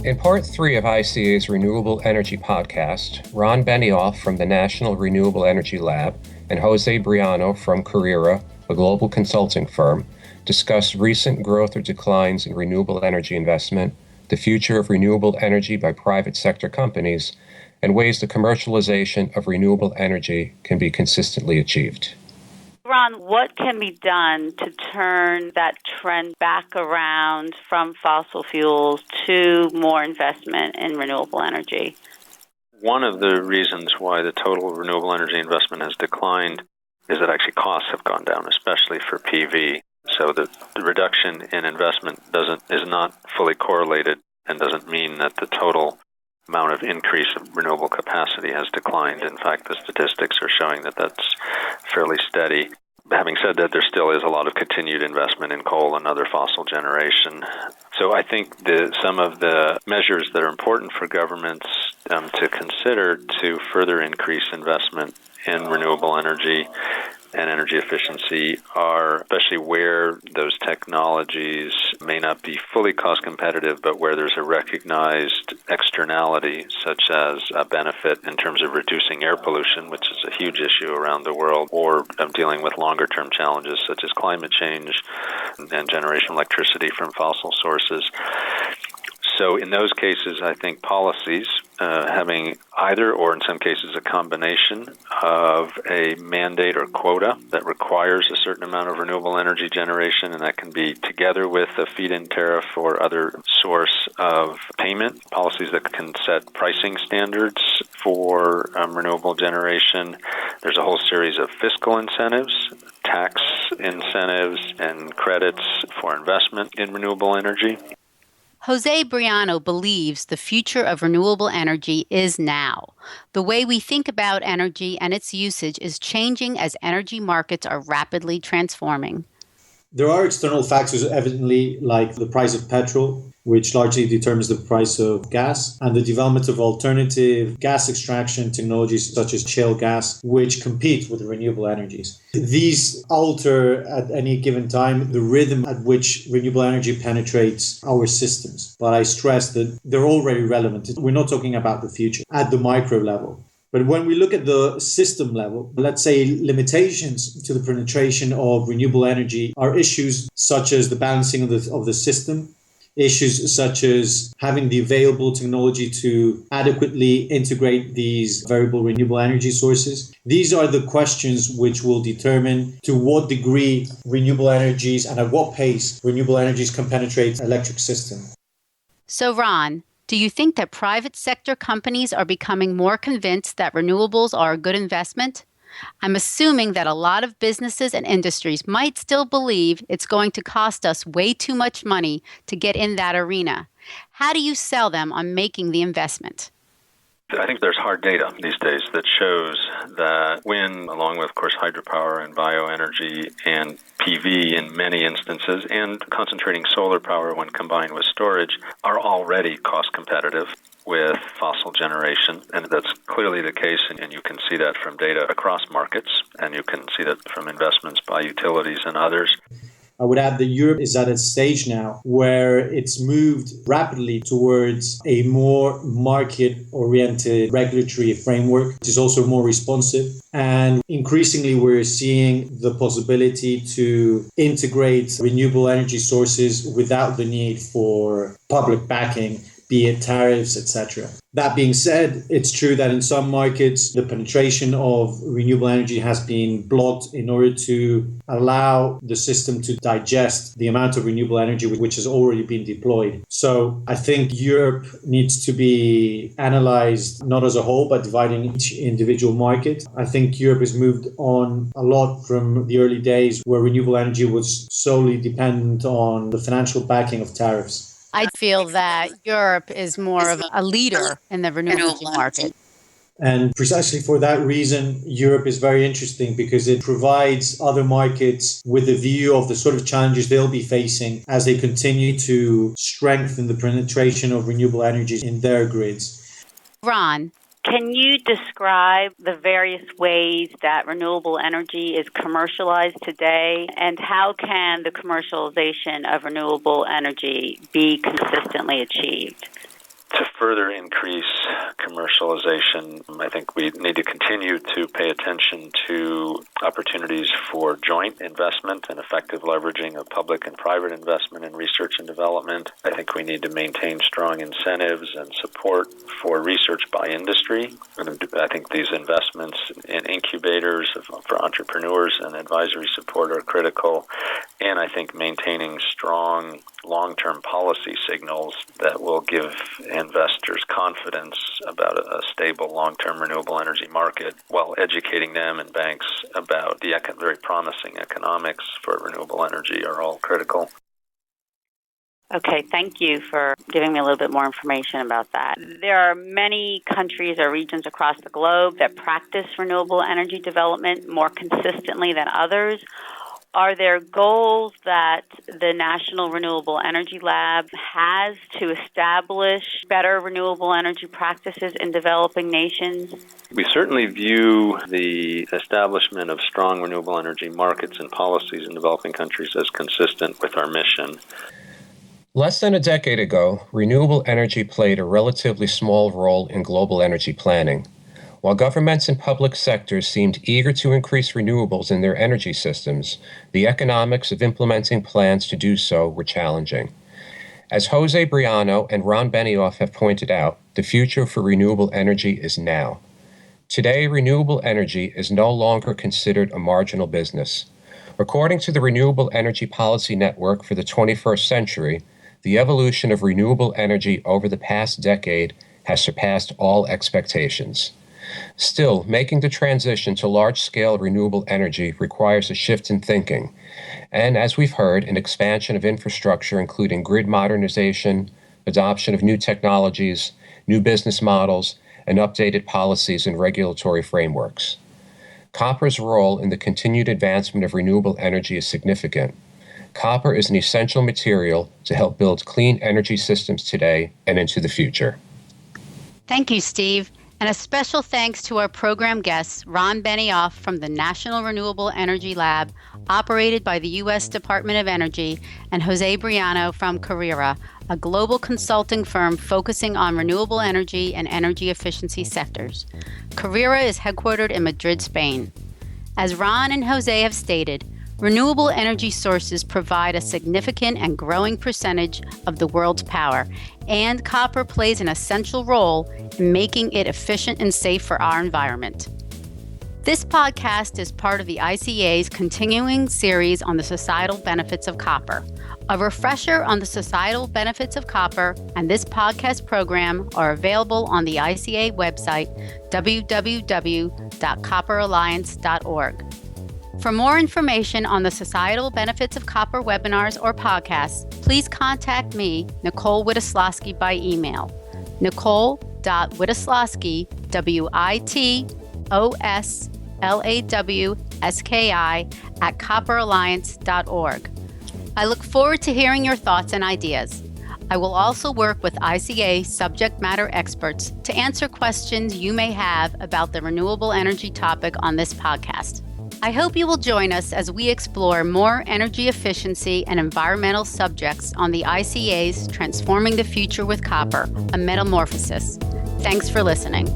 In part 3 of ICA's Renewable Energy podcast, Ron Benioff from the National Renewable Energy Lab and Jose Briano from Carrera, a global consulting firm, discuss recent growth or declines in renewable energy investment, the future of renewable energy by private sector companies, and ways the commercialization of renewable energy can be consistently achieved. Ron, what can be done to turn that trend back around from fossil fuels to more investment in renewable energy? One of the reasons why the total renewable energy investment has declined is that actually costs have gone down, especially for PV. So the reduction in investment is not fully correlated and doesn't mean that the total amount of increase of renewable capacity has declined. In fact, the statistics are showing that that's fairly steady. Having said that, there still is a lot of continued investment in coal and other fossil generation. So I think some of the measures that are important for governments to consider to further increase investment in renewable energy and energy efficiency are, especially where those technologies may not be fully cost competitive, but where there's a recognized externality, such as a benefit in terms of reducing air pollution, which is a huge issue around the world, or dealing with longer-term challenges such as climate change and generation of electricity from fossil sources. So in those cases, I think policies having either or in some cases a combination of a mandate or quota that requires a certain amount of renewable energy generation, and that can be together with a feed-in tariff or other source of payment, policies that can set pricing standards for renewable generation. There's a whole series of fiscal incentives, tax incentives, and credits for investment in renewable energy. Jose Briano believes the future of renewable energy is now. The way we think about energy and its usage is changing as energy markets are rapidly transforming. There are external factors, evidently, like the price of petrol, which largely determines the price of gas, and the development of alternative gas extraction technologies such as shale gas, which compete with renewable energies. These alter at any given time the rhythm at which renewable energy penetrates our systems. But I stress that they're already relevant. We're not talking about the future at the micro level. But when we look at the system level, let's say limitations to the penetration of renewable energy are issues such as the balancing of the system, issues such as having the available technology to adequately integrate these variable renewable energy sources. These are the questions which will determine to what degree renewable energies and at what pace renewable energies can penetrate the electric system. So, Ron, do you think that private sector companies are becoming more convinced that renewables are a good investment? I'm assuming that a lot of businesses and industries might still believe it's going to cost us way too much money to get in that arena. How do you sell them on making the investment? I think there's hard data these days that shows that wind, along with, of course, hydropower and bioenergy and PV in many instances, and concentrating solar power when combined with storage, are already cost competitive with fossil generation. And that's clearly the case, and you can see that from data across markets, and you can see that from investments by utilities and others. I would add that Europe is at a stage now where it's moved rapidly towards a more market-oriented regulatory framework, which is also more responsive. And increasingly, we're seeing the possibility to integrate renewable energy sources without the need for public backing, be it tariffs, etc. That being said, it's true that in some markets, the penetration of renewable energy has been blocked in order to allow the system to digest the amount of renewable energy which has already been deployed. So I think Europe needs to be analyzed not as a whole, but dividing each individual market. I think Europe has moved on a lot from the early days where renewable energy was solely dependent on the financial backing of tariffs. I feel that Europe is more of a leader in the renewable energy market. And precisely for that reason, Europe is very interesting because it provides other markets with a view of the sort of challenges they'll be facing as they continue to strengthen the penetration of renewable energies in their grids. Ron, can you describe the various ways that renewable energy is commercialized today, and how can the commercialization of renewable energy be consistently achieved? to further increase commercialization, I think we need to continue to pay attention to opportunities for joint investment and effective leveraging of public and private investment in research and development. I think we need to maintain strong incentives and support for research by industry. I think these investments in incubators for entrepreneurs and advisory support are critical. And I think maintaining strong long-term policy signals that will give investors confidence about a stable long-term renewable energy market while educating them and banks about the very promising economics for renewable energy are all critical. Okay, thank you for giving me a little bit more information about that. There are many countries or regions across the globe that practice renewable energy development more consistently than others. Are there goals that the National Renewable Energy Lab has to establish better renewable energy practices in developing nations? We certainly view the establishment of strong renewable energy markets and policies in developing countries as consistent with our mission. Less than a decade ago, renewable energy played a relatively small role in global energy planning. While governments and public sectors seemed eager to increase renewables in their energy systems, the economics of implementing plans to do so were challenging. As Jose Briano and Ron Benioff have pointed out, the future for renewable energy is now. Today, renewable energy is no longer considered a marginal business. According to the Renewable Energy Policy Network for the 21st century, the evolution of renewable energy over the past decade has surpassed all expectations. Still, making the transition to large-scale renewable energy requires a shift in thinking, and as we've heard, an expansion of infrastructure including grid modernization, adoption of new technologies, new business models, and updated policies and regulatory frameworks. Copper's role in the continued advancement of renewable energy is significant. Copper is an essential material to help build clean energy systems today and into the future. Thank you, Steve. And a special thanks to our program guests, Ron Benioff from the National Renewable Energy Lab, operated by the U.S. Department of Energy, and Jose Briano from Carrera, a global consulting firm focusing on renewable energy and energy efficiency sectors. Carrera is headquartered in Madrid, Spain. As Ron and Jose have stated, renewable energy sources provide a significant and growing percentage of the world's power, and copper plays an essential role in making it efficient and safe for our environment. This podcast is part of the ICA's continuing series on the societal benefits of copper. A refresher on the societal benefits of copper and this podcast program are available on the ICA website, www.copperalliance.org. For more information on the societal benefits of copper webinars or podcasts, please contact me, Nicole Witoslawski, by email, nicole.witoslawski, WITOSLAWSKI, @copperalliance.org. I look forward to hearing your thoughts and ideas. I will also work with ICA subject matter experts to answer questions you may have about the renewable energy topic on this podcast. I hope you will join us as we explore more energy efficiency and environmental subjects on the ICA's Transforming the Future with Copper, a Metamorphosis. Thanks for listening.